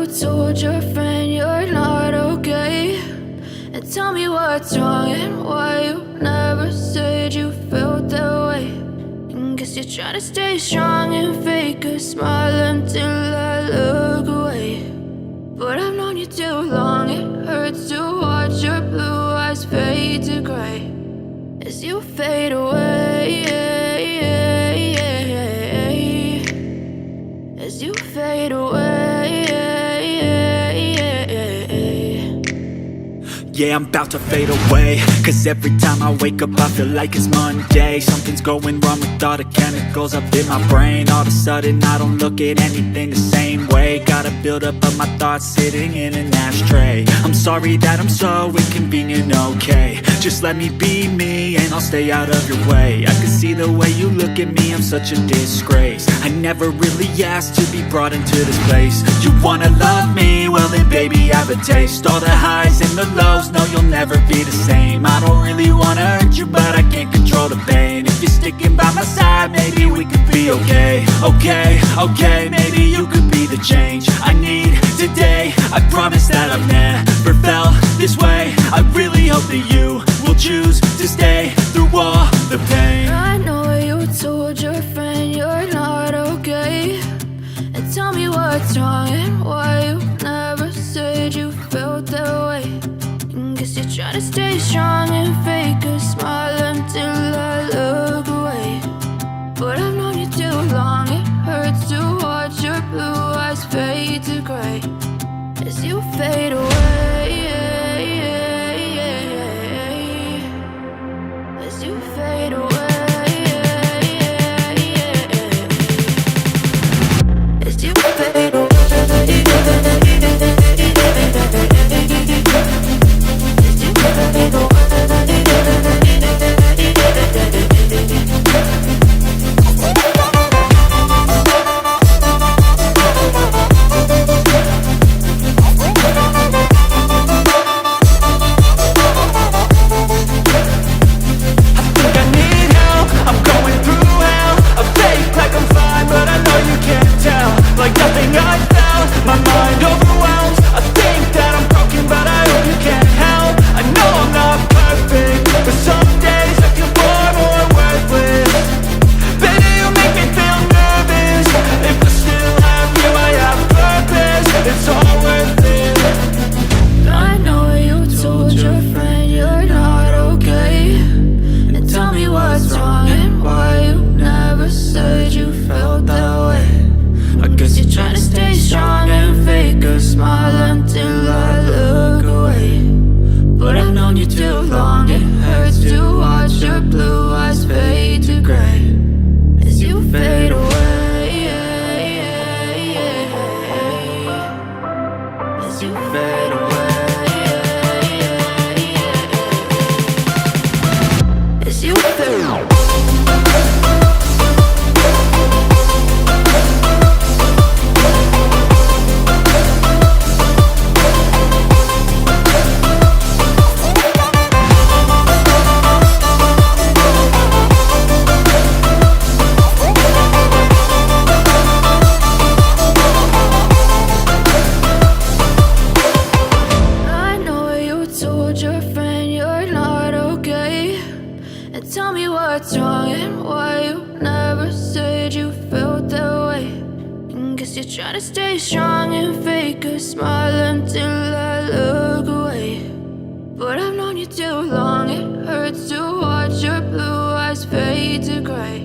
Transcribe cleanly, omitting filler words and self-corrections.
told your friend you're not okay? And tell me what's wrong and why you never said you felt that way. And guess you're trying to stay strong and fake a smile until I look away. But I've known you too long, it hurts to watch your blue eyes fade to gray as you fade away, as you fade away. Yeah, I'm about to fade away, cause every time I wake up I feel like it's Monday. Something's going wrong with all the chemicals up in my brain. All of a sudden I don't look at anything the same way. Got a buildup of my thoughts sitting in an ashtray. I'm sorry that I'm so inconvenient, okay? Just let me be me and I'll stay out of your way. I can see the way you look at me, I'm such a disgrace. I never really asked to be brought into this place. You wanna love me? Well then baby, have a taste. All the highs and the lows, no, you'll never be the same. I don't really wanna hurt you, but I can't control the pain. If you're sticking by my side, maybe we could be okay. Okay, maybe you could be the change I need today. I promise that I've never felt this way. I really hope that you will choose to stay through all the pain. I know you told your friend you're not okay. And tell me what's wrong and why you never said you felt that way. Guess you're trying to stay strong and fake a smile until I look away. But I've known you too long, it hurts to watch your blue eyes fade to gray as you fade away, as you fade away, as you fade away. Trying to stay strong and fake a smile until I look away. But I've known you too long, it hurts to watch your blue eyes fade to gray